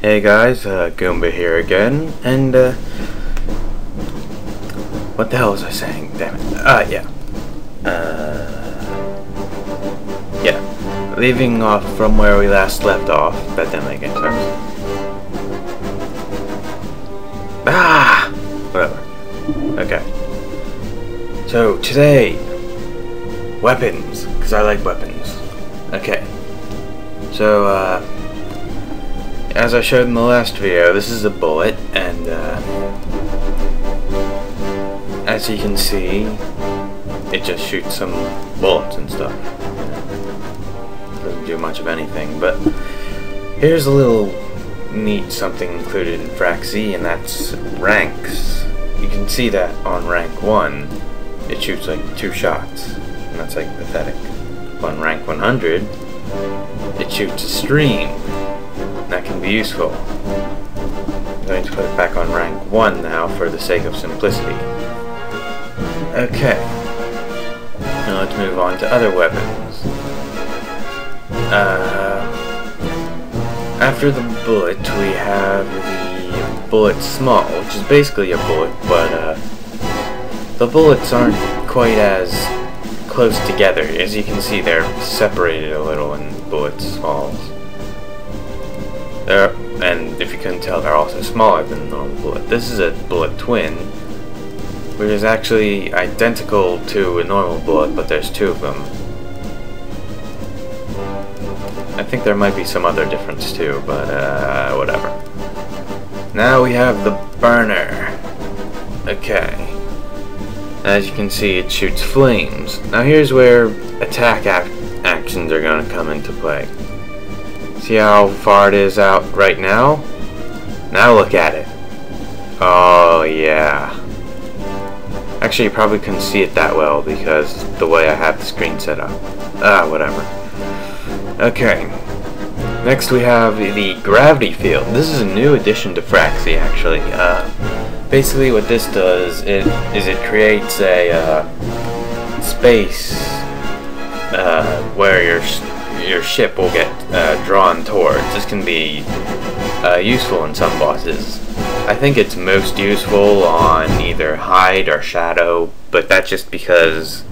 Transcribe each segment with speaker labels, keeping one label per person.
Speaker 1: Hey guys, Goomba here again, and what the hell was I saying? Damn it. Yeah. Leaving off from where we last left off. That didn't make any sense. Whatever. Okay. So, today, weapons, because I like weapons. Okay. So, as I showed in the last video, this is a bullet, and as you can see, it just shoots some bullets and stuff. Doesn't do much of anything, but here's a little neat something included in Fraxy, and that's ranks. You can see that on rank 1, it shoots like 2 shots, and that's like pathetic. On rank 100, it shoots a stream. That can be useful. I'm going to put it back on rank 1 now for the sake of simplicity. Okay. Now let's move on to other weapons. After the bullet, we have the bullet small, which is basically a bullet, but the bullets aren't quite as close together. As you can see, they're separated a little in bullet smalls. And if you couldn't tell, they're also smaller than a normal bullet. This is a bullet twin, which is actually identical to a normal bullet, but there's 2 of them. I think there might be some other difference too, but whatever. Now we have the burner. Okay. As you can see, it shoots flames. Now here's where attack actions are going to come into play. See how far it is out right now? Now look at it. Oh yeah. Actually, you probably couldn't see it that well because the way I have the screen set up. Whatever. Okay. Next we have the gravity field. This is a new addition to Fraxy, actually. Basically what this does is it creates a space where your ship will get drawn towards. This can be useful in some bosses. I think it's most useful on either hide or shadow, but that's just because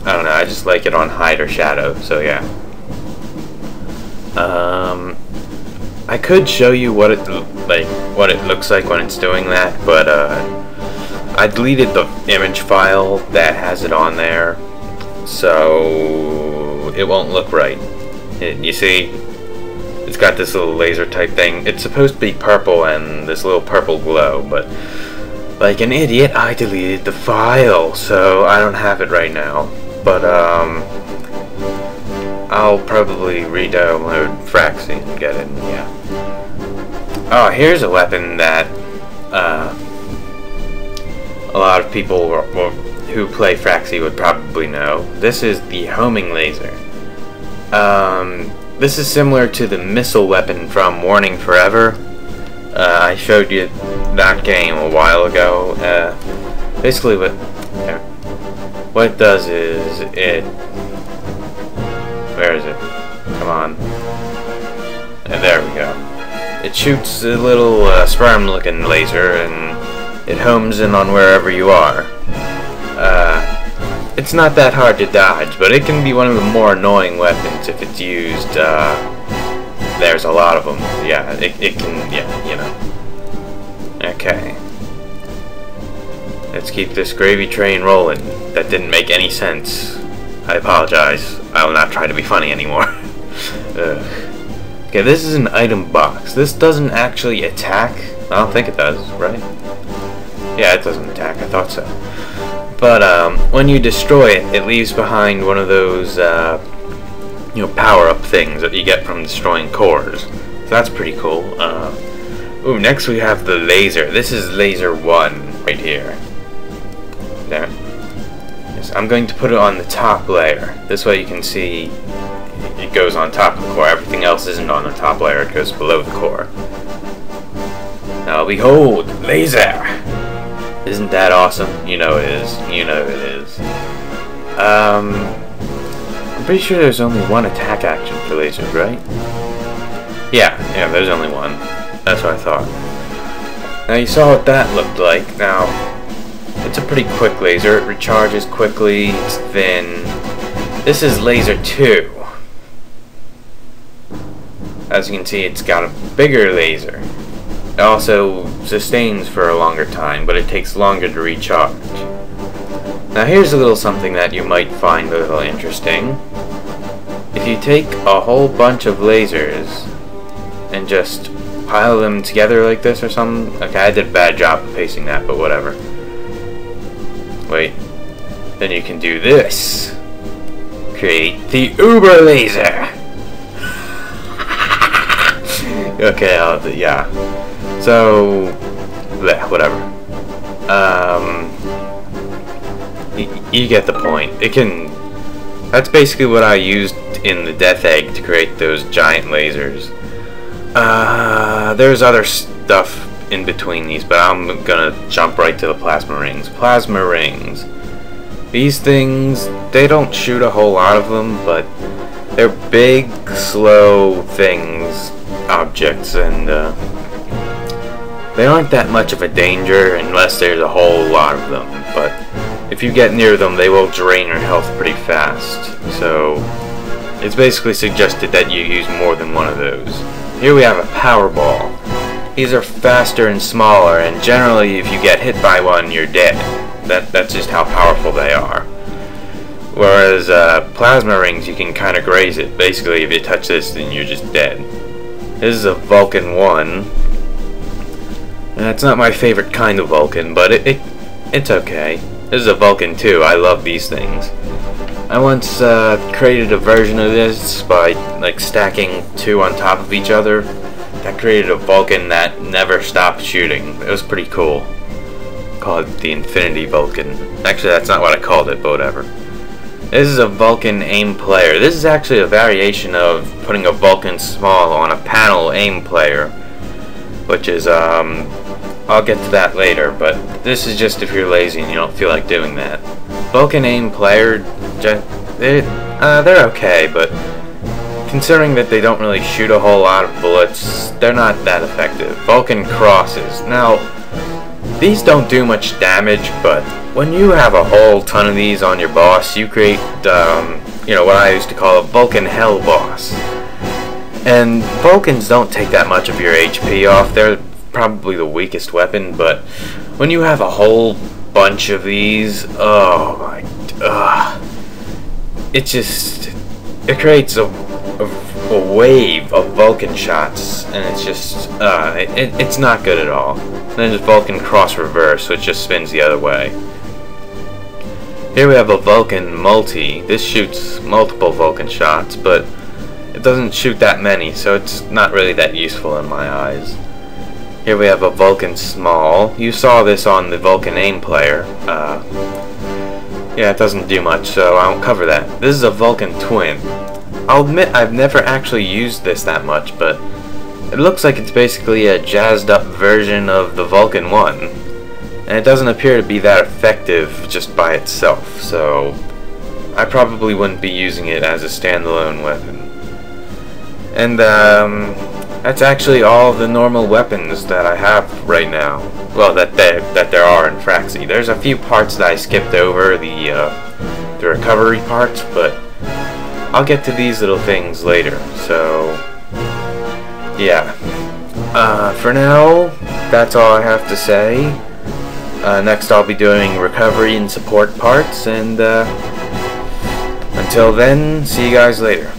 Speaker 1: I don't know, I just like it on hide or shadow, so yeah. I could show you what it looks like when it's doing that, but I deleted the image file that has it on there, so it won't look right. You see, it's got this little laser type thing. It's supposed to be purple and this little purple glow, but like an idiot, I deleted the file, so I don't have it right now. But I'll probably re-download Fraxy and get it. Yeah. Oh, here's a weapon that a lot of people who play Fraxy would probably know. This is the homing laser. This is similar to the missile weapon from Warning Forever. I showed you that game a while ago. Basically what it does is where is it? Come on. And there we go. It shoots a little sperm-looking laser, and it homes in on wherever you are. It's not that hard to dodge, but it can be one of the more annoying weapons if it's used. There's a lot of them. Yeah, it can. Yeah, you know. Okay. Let's keep this gravy train rolling. That didn't make any sense. I apologize. I will not try to be funny anymore. Okay, this is an item box. This doesn't actually attack. I don't think it does, right? Yeah, it doesn't attack. I thought so. But when you destroy it, it leaves behind one of those, power-up things that you get from destroying cores. So that's pretty cool. Ooh, next we have the laser. This is laser 1 right here. There. Yes, I'm going to put it on the top layer. This way you can see it goes on top of the core. Everything else isn't on the top layer. It goes below the core. Now behold, laser! Isn't that awesome? You know it is. You know it is. I'm pretty sure there's only one attack action for lasers, right? Yeah, there's only one. That's what I thought. Now you saw what that looked like. Now, it's a pretty quick laser. It recharges quickly, it's thin. This is laser 2. As you can see, it's got a bigger laser. It also sustains for a longer time, but it takes longer to recharge. Now here's a little something that you might find a little interesting. If you take a whole bunch of lasers and just pile them together like this or something. Okay, I did a bad job of pacing that, but whatever. Wait. Then you can do this. Create the Uber laser. Okay, yeah. So, bleh, whatever. You get the point. It can. That's basically what I used in the Death Egg to create those giant lasers. There's other stuff in between these, but I'm gonna jump right to the plasma rings. Plasma rings. These things, they don't shoot a whole lot of them, but they're big, slow things, objects, and they aren't that much of a danger unless there's a whole lot of them. But if you get near them, they will drain your health pretty fast. So it's basically suggested that you use more than one of those. Here we have a power ball. These are faster and smaller, and generally if you get hit by one, you're dead. That's just how powerful they are. Whereas plasma rings, you can kind of graze it. Basically, if you touch this, then you're just dead. This is a Vulcan 1. It's not my favorite kind of Vulcan, but it's okay. This is a Vulcan 2. I love these things. I once created a version of this by like stacking 2 on top of each other. That created a Vulcan that never stopped shooting. It was pretty cool. Called the Infinity Vulcan. Actually, that's not what I called it, but whatever. This is a Vulcan aim player. This is actually a variation of putting a Vulcan small on a panel aim player, which is I'll get to that later, but this is just if you're lazy and you don't feel like doing that. Vulcan aim player, they're okay, but considering that they don't really shoot a whole lot of bullets, they're not that effective. Vulcan crosses. Now, these don't do much damage, but when you have a whole ton of these on your boss, you create, what I used to call a Vulcan hell boss. And Vulcans don't take that much of your HP off. They're probably the weakest weapon, but when you have a whole bunch of these, oh my, it creates a wave of Vulcan shots, and it's just, it's not good at all. And then there's Vulcan cross reverse, which just spins the other way. Here we have a Vulcan multi. This shoots multiple Vulcan shots, but it doesn't shoot that many, so it's not really that useful in my eyes. Here we have a Vulcan small. You saw this on the Vulcan aim player. Yeah, it doesn't do much, so I won't cover that. This is a Vulcan twin. I'll admit I've never actually used this that much, but it looks like it's basically a jazzed up version of the Vulcan 1. And it doesn't appear to be that effective just by itself, so I probably wouldn't be using it as a standalone weapon. And that's actually all the normal weapons that I have right now. Well, that there are in Fraxy. There's a few parts that I skipped over, the recovery parts, but I'll get to these little things later. So yeah. For now, that's all I have to say. Next I'll be doing recovery and support parts, and until then, see you guys later.